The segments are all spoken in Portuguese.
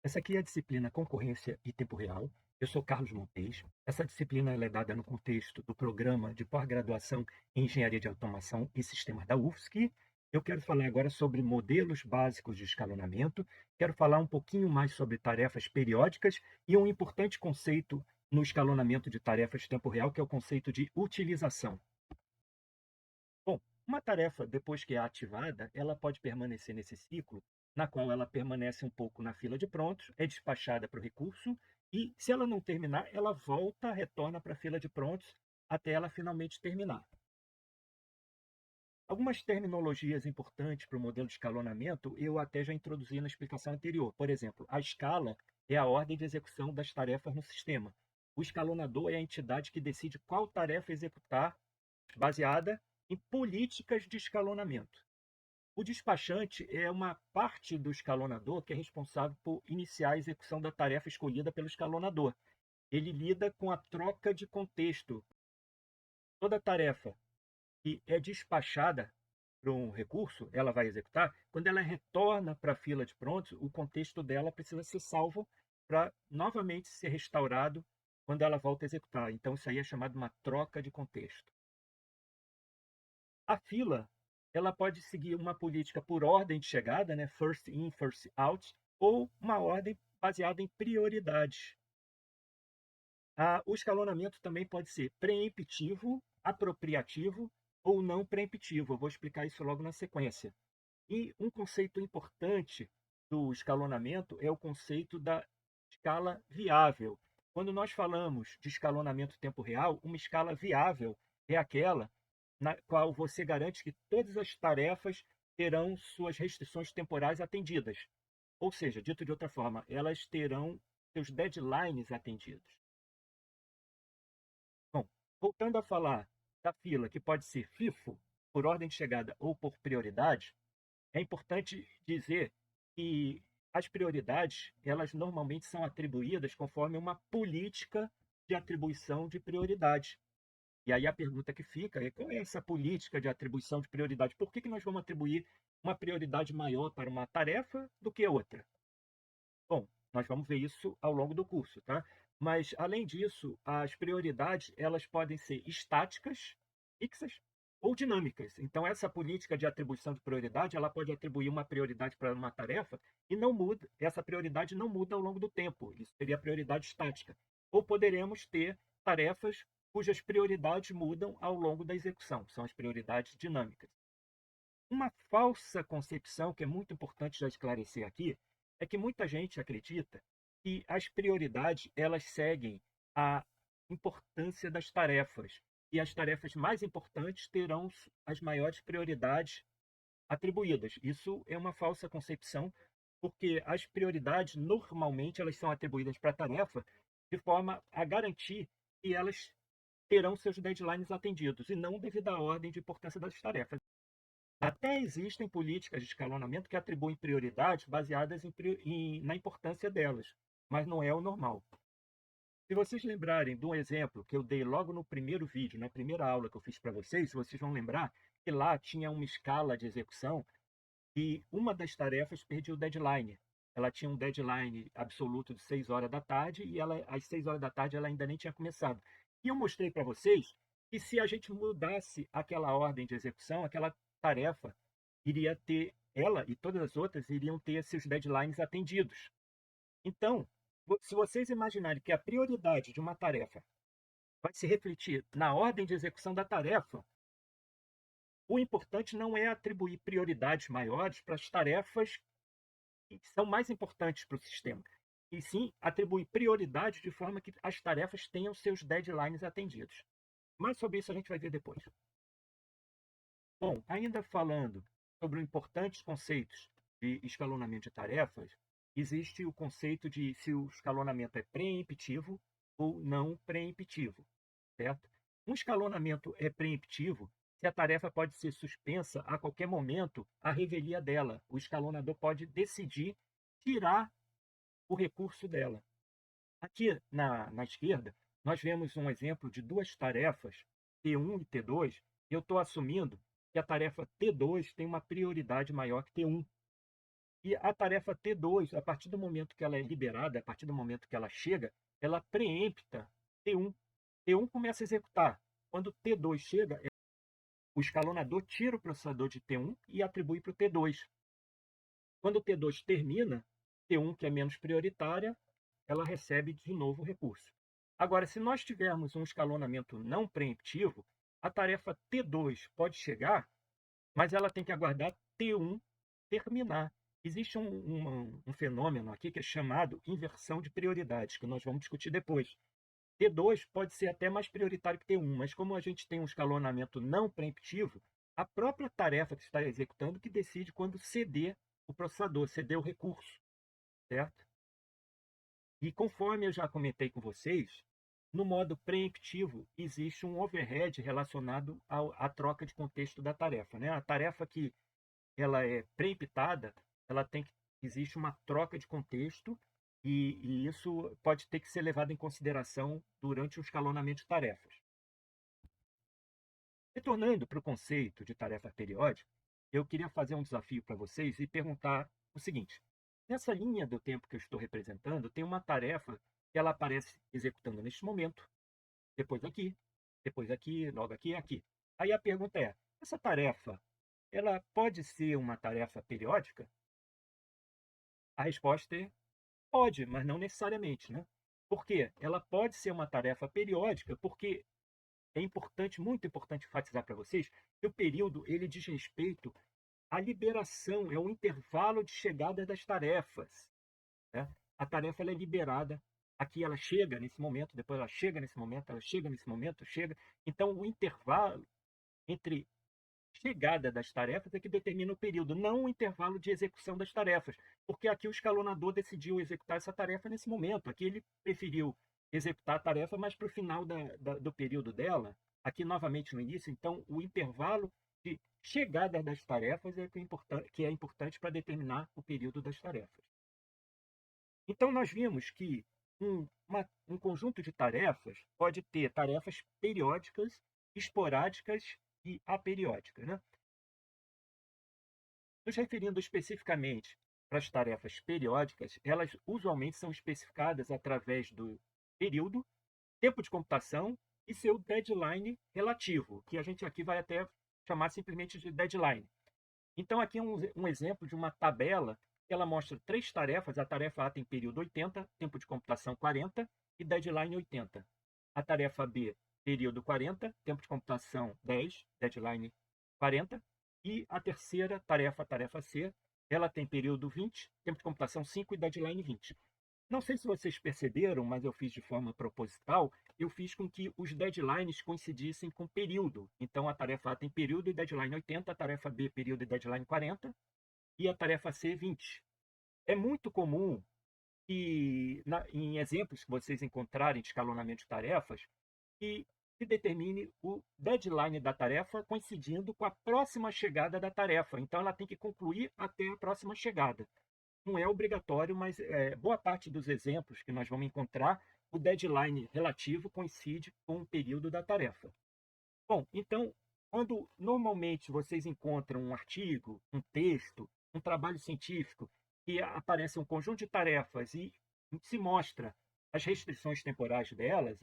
Essa aqui é a disciplina Concorrência e Tempo Real. Eu sou Carlos Montes. Essa disciplina ela é dada no contexto do programa de pós-graduação em Engenharia de Automação e Sistemas da UFSC. Eu quero falar agora sobre modelos básicos de escalonamento. Quero falar um pouquinho mais sobre tarefas periódicas e um importante conceito no escalonamento de tarefas de tempo real, que é o conceito de utilização. Bom, uma tarefa, depois que é ativada, ela pode permanecer nesse ciclo, na qual ela permanece um pouco na fila de prontos, é despachada para o recurso, e se ela não terminar, ela volta, retorna para a fila de prontos, até ela finalmente terminar. Algumas terminologias importantes para o modelo de escalonamento eu até já introduzi na explicação anterior. Por exemplo, a escala é a ordem de execução das tarefas no sistema. O escalonador é a entidade que decide qual tarefa executar, baseada em políticas de escalonamento. O despachante é uma parte do escalonador que é responsável por iniciar a execução da tarefa escolhida pelo escalonador. Ele lida com a troca de contexto. Toda tarefa que é despachada para um recurso, ela vai executar, quando ela retorna para a fila de prontos, o contexto dela precisa ser salvo para novamente ser restaurado quando ela volta a executar. Então, isso aí é chamado de uma troca de contexto. A fila, ela pode seguir uma política por ordem de chegada, né? First in, first out, ou uma ordem baseada em prioridades. O escalonamento também pode ser preemptivo, apropriativo ou não preemptivo. Eu vou explicar isso logo na sequência. E um conceito importante do escalonamento é o conceito da escala viável. Quando nós falamos de escalonamento tempo real, uma escala viável é aquela na qual você garante que todas as tarefas terão suas restrições temporais atendidas. Ou seja, dito de outra forma, elas terão seus deadlines atendidos. Bom, voltando a falar da fila, que pode ser FIFO, por ordem de chegada ou por prioridade, é importante dizer que as prioridades, elas normalmente são atribuídas conforme uma política de atribuição de prioridade. E aí a pergunta que fica é: qual é essa política de atribuição de prioridade? Por que nós vamos atribuir uma prioridade maior para uma tarefa do que outra? Bom, nós vamos ver isso ao longo do curso, tá? Mas, além disso, as prioridades, elas podem ser estáticas, fixas ou dinâmicas. Então, essa política de atribuição de prioridade, ela pode atribuir uma prioridade para uma tarefa e não muda, essa prioridade não muda ao longo do tempo. Isso seria a prioridade estática. Ou poderemos ter tarefas cujas prioridades mudam ao longo da execução, são as prioridades dinâmicas. Uma falsa concepção que é muito importante já esclarecer aqui é que muita gente acredita que as prioridades elas seguem a importância das tarefas e as tarefas mais importantes terão as maiores prioridades atribuídas. Isso é uma falsa concepção, porque as prioridades normalmente elas são atribuídas para a tarefa de forma a garantir que elas terão seus deadlines atendidos e não devido à ordem de importância das tarefas. Até existem políticas de escalonamento que atribuem prioridades baseadas na importância delas, mas não é o normal. Se vocês lembrarem de um exemplo que eu dei logo no primeiro vídeo, na primeira aula que eu fiz para vocês, vocês vão lembrar que lá tinha uma escala de execução e uma das tarefas perdia o deadline. Ela tinha um deadline absoluto de 6 horas da tarde e às 6 horas da tarde ela ainda nem tinha começado. E eu mostrei para vocês que se a gente mudasse aquela ordem de execução, aquela tarefa iria ter, ela e todas as outras iriam ter seus deadlines atendidos. Então, se vocês imaginarem que a prioridade de uma tarefa vai se refletir na ordem de execução da tarefa, o importante não é atribuir prioridades maiores para as tarefas que são mais importantes para o sistema, e sim atribuir prioridade de forma que as tarefas tenham seus deadlines atendidos. Mas sobre isso a gente vai ver depois. Bom, ainda falando sobre importantes conceitos de escalonamento de tarefas, existe o conceito de se o escalonamento é preemptivo ou não preemptivo, certo? Um escalonamento é preemptivo se a tarefa pode ser suspensa a qualquer momento à revelia dela. O escalonador pode decidir tirar o recurso dela. Aqui na esquerda, nós vemos um exemplo de duas tarefas, T1 e T2. Eu estou assumindo que a tarefa T2 tem uma prioridade maior que T1. E a tarefa T2, a partir do momento que ela é liberada, a partir do momento que ela chega, ela preempta T1. T1 começa a executar. Quando T2 chega, o escalonador tira o processador de T1 e atribui para o T2. Quando o T2 termina, T1, que é menos prioritária, ela recebe de novo o recurso. Agora, se nós tivermos um escalonamento não preemptivo, a tarefa T2 pode chegar, mas ela tem que aguardar T1 terminar. Existe um fenômeno aqui que é chamado inversão de prioridades, que nós vamos discutir depois. T2 pode ser até mais prioritário que T1, mas como a gente tem um escalonamento não preemptivo, a própria tarefa que está executando que decide quando ceder o processador, ceder o recurso, certo? E conforme eu já comentei com vocês, no modo preemptivo existe um overhead relacionado à troca de contexto da tarefa, né? A tarefa que ela é preemptada, ela tem que existe uma troca de contexto e isso pode ter que ser levado em consideração durante o escalonamento de tarefas. Retornando para o conceito de tarefa periódica, eu queria fazer um desafio para vocês e perguntar o seguinte: nessa linha do tempo que eu estou representando, tem uma tarefa que ela aparece executando neste momento, depois aqui, logo aqui e aqui. Aí a pergunta é: essa tarefa, ela pode ser uma tarefa periódica? A resposta é pode, mas não necessariamente, né? Por quê? Ela pode ser uma tarefa periódica, porque é importante, muito importante enfatizar para vocês que o período ele diz respeito à liberação, é o intervalo de chegada das tarefas, né? A tarefa ela é liberada, aqui ela chega nesse momento, depois ela chega nesse momento, ela chega nesse momento, chega. Então, o intervalo entre chegada das tarefas é que determina o período, não o intervalo de execução das tarefas, porque aqui o escalonador decidiu executar essa tarefa nesse momento, aqui ele preferiu executar a tarefa mais para o final do período dela, aqui novamente no início, então o intervalo de chegada das tarefas é que é importante para determinar o período das tarefas. Então nós vimos que um conjunto de tarefas pode ter tarefas periódicas, esporádicas e aperiódicas, né? Nos referindo especificamente para as tarefas periódicas, elas usualmente são especificadas através do período, tempo de computação e seu deadline relativo, que a gente aqui vai até chamar simplesmente de deadline. Então, aqui é um exemplo de uma tabela que ela mostra três tarefas. A tarefa A tem período 80, tempo de computação 40 e deadline 80. A tarefa B, período 40, tempo de computação 10, deadline 40. E a terceira tarefa, a tarefa C, ela tem período 20, tempo de computação 5 e deadline 20. Não sei se vocês perceberam, mas eu fiz de forma proposital, eu fiz com que os deadlines coincidissem com período. Então, a tarefa A tem período e deadline 80, a tarefa B, período e deadline 40, e a tarefa C, 20. É muito comum que, em exemplos que vocês encontrarem de escalonamento de tarefas, que se determine o deadline da tarefa coincidindo com a próxima chegada da tarefa. Então, ela tem que concluir até a próxima chegada. Não é obrigatório, mas boa parte dos exemplos que nós vamos encontrar, o deadline relativo coincide com o período da tarefa. Bom, então, quando normalmente vocês encontram um artigo, um texto, um trabalho científico, que aparece um conjunto de tarefas e se mostra as restrições temporais delas,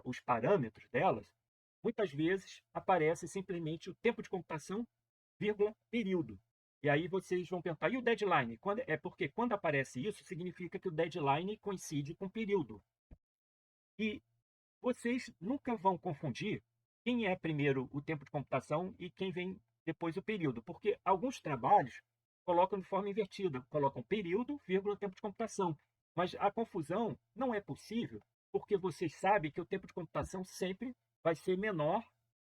os parâmetros delas, muitas vezes aparece simplesmente o tempo de computação, vírgula, período. E aí vocês vão perguntar, e o deadline? É porque quando aparece isso, significa que o deadline coincide com o período. E vocês nunca vão confundir quem é primeiro o tempo de computação e quem vem depois o período, porque alguns trabalhos colocam de forma invertida, colocam período, vírgula, tempo de computação. Mas a confusão não é possível, porque vocês sabem que o tempo de computação sempre vai ser menor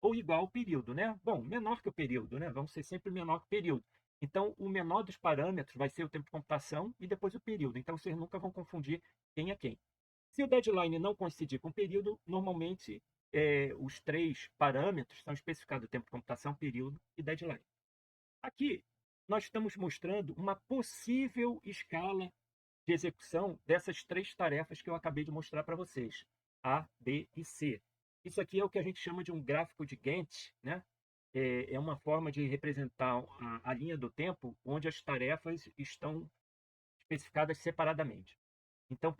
ou igual ao período, né? Bom, menor que o período, né? Vamos ser sempre menor que o período. Então, o menor dos parâmetros vai ser o tempo de computação e depois o período. Então, vocês nunca vão confundir quem é quem. Se o deadline não coincidir com o período, normalmente os três parâmetros são especificados: tempo de computação, período e deadline. Aqui, nós estamos mostrando uma possível escala de execução dessas três tarefas que eu acabei de mostrar para vocês, A, B e C. Isso aqui é o que a gente chama de um gráfico de Gantt, né? é uma forma de representar a linha do tempo onde as tarefas estão especificadas separadamente. Então,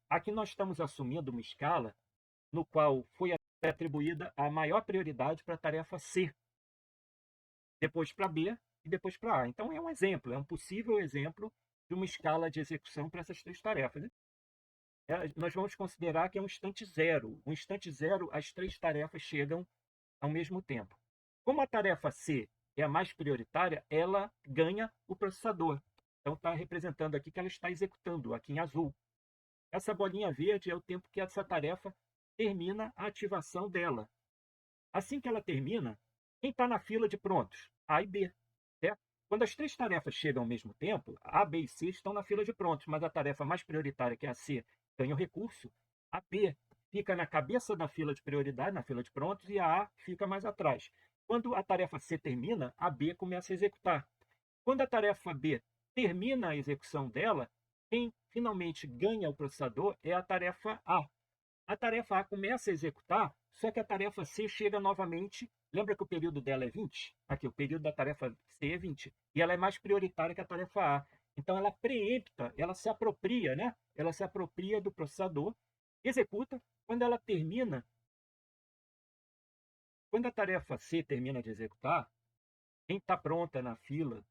aqui nós estamos assumindo uma escala no qual foi atribuída a maior prioridade para a tarefa C, depois para B e depois para A. Então, é um exemplo, é um possível exemplo de uma escala de execução para essas três tarefas, né? Nós vamos considerar que é um instante zero. Um instante zero, as três tarefas chegam ao mesmo tempo. Como a tarefa C é a mais prioritária, ela ganha o processador. Então, está representando aqui que ela está executando, aqui em azul. Essa bolinha verde é o tempo que essa tarefa termina a ativação dela. Assim que ela termina, quem está na fila de prontos? A e B. Certo? Quando as três tarefas chegam ao mesmo tempo, A, B e C estão na fila de prontos, mas a tarefa mais prioritária, que é a C, ganha o recurso. A B fica na cabeça da fila de prioridade, na fila de prontos, e a fica mais atrás. Quando a tarefa C termina, a B começa a executar. Quando a tarefa B termina a execução dela, quem finalmente ganha o processador é a tarefa A. A tarefa A começa a executar, só que a tarefa C chega novamente. Lembra que o período dela é 20? Aqui, o período da tarefa C é 20. E ela é mais prioritária que a tarefa A. Então, ela preempta, ela se apropria, né? Ela se apropria do processador, executa. Quando ela termina, quando a tarefa C termina de executar, quem está pronta na fila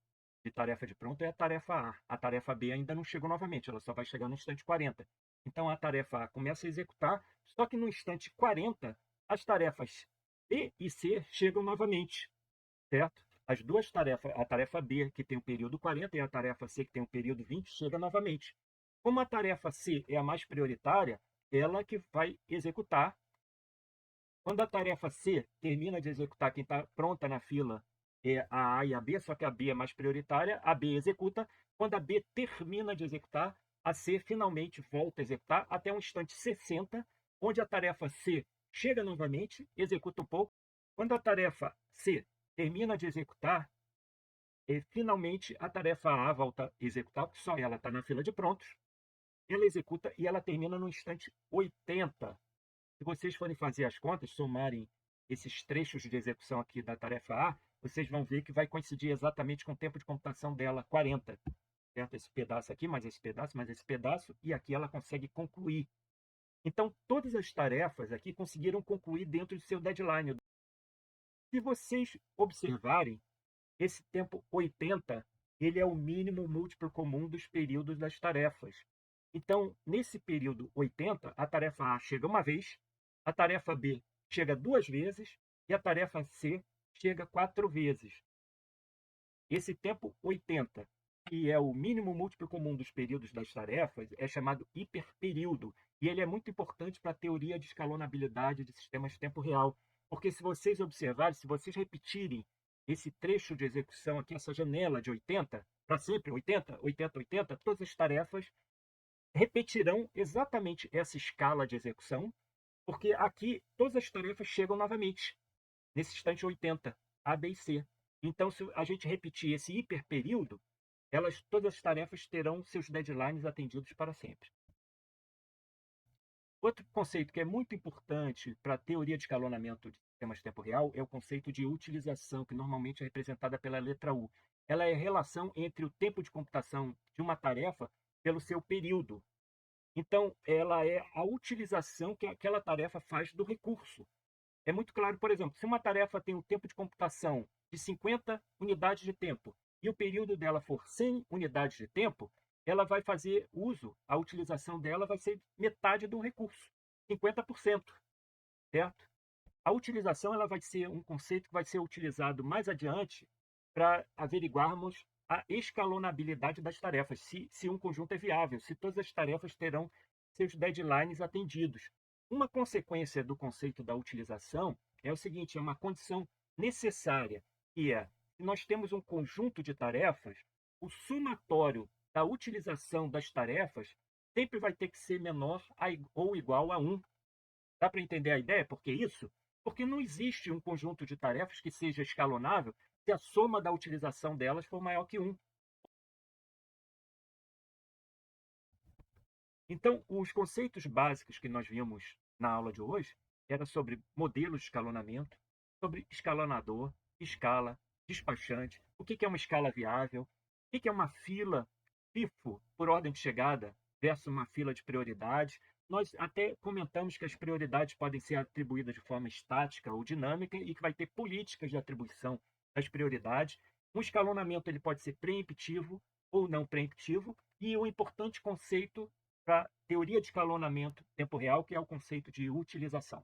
de tarefa de pronto é a tarefa A. A tarefa B ainda não chegou novamente, ela só vai chegar no instante 40. Então a tarefa A começa a executar, só que no instante 40, as tarefas B e C chegam novamente, certo? As duas tarefas, a tarefa B, que tem o período 40, e a tarefa C, que tem o período 20, chega novamente. Como a tarefa C é a mais prioritária, ela que vai executar. Quando a tarefa C termina de executar, quem está pronta na fila é a A e a B, só que a B é mais prioritária, a B executa. Quando a B termina de executar, a C finalmente volta a executar até um instante 60, onde a tarefa C chega novamente, executa um pouco. Quando a tarefa C termina de executar, finalmente a tarefa A volta a executar, porque só ela está na fila de prontos. Ela executa e ela termina no instante 80. Se vocês forem fazer as contas, somarem esses trechos de execução aqui da tarefa A, vocês vão ver que vai coincidir exatamente com o tempo de computação dela, 40. Certo? Esse pedaço aqui, mais esse pedaço, e aqui ela consegue concluir. Então, todas as tarefas aqui conseguiram concluir dentro do seu deadline. Se vocês observarem, esse tempo 80, ele é o mínimo múltiplo comum dos períodos das tarefas. Então, nesse período 80, a tarefa A chega uma vez, a tarefa B chega duas vezes e a tarefa C chega quatro vezes. Esse tempo 80, que é o mínimo múltiplo comum dos períodos das tarefas, é chamado hiperperíodo. E ele é muito importante para a teoria de escalonabilidade de sistemas de tempo real. Porque se vocês observarem, se vocês repetirem esse trecho de execução aqui, essa janela de 80, para sempre, 80, 80, 80, todas as tarefas repetirão exatamente essa escala de execução, porque aqui todas as tarefas chegam novamente, nesse instante 80, A, B e C. Então, se a gente repetir esse hiperperíodo, todas as tarefas terão seus deadlines atendidos para sempre. Outro conceito que é muito importante para a teoria de escalonamento de sistemas de tempo real é o conceito de utilização, que normalmente é representada pela letra U. Ela é a relação entre o tempo de computação de uma tarefa pelo seu período. Então, ela é a utilização que aquela tarefa faz do recurso. É muito claro, por exemplo, se uma tarefa tem um tempo de computação de 50 unidades de tempo e o período dela for 100 unidades de tempo, ela vai fazer uso, a utilização dela vai ser metade do recurso, 50%, certo? A utilização ela vai ser um conceito que vai ser utilizado mais adiante para averiguarmos a escalonabilidade das tarefas, se um conjunto é viável, se todas as tarefas terão seus deadlines atendidos. Uma consequência do conceito da utilização é o seguinte, é uma condição necessária, que é, se nós temos um conjunto de tarefas, o somatório da utilização das tarefas sempre vai ter que ser menor ou igual a 1. Dá para entender a ideia? Por que isso? Porque não existe um conjunto de tarefas que seja escalonável se a soma da utilização delas for maior que 1. Então, os conceitos básicos que nós vimos na aula de hoje era sobre modelos de escalonamento, sobre escalonador, escala, despachante, o que é uma escala viável, o que é uma fila FIFO por ordem de chegada versus uma fila de prioridade. Nós até comentamos que as prioridades podem ser atribuídas de forma estática ou dinâmica e que vai ter políticas de atribuição das prioridades. Um escalonamento ele pode ser preemptivo ou não preemptivo, e o importante conceito para teoria de escalonamento tempo real, que é o conceito de utilização.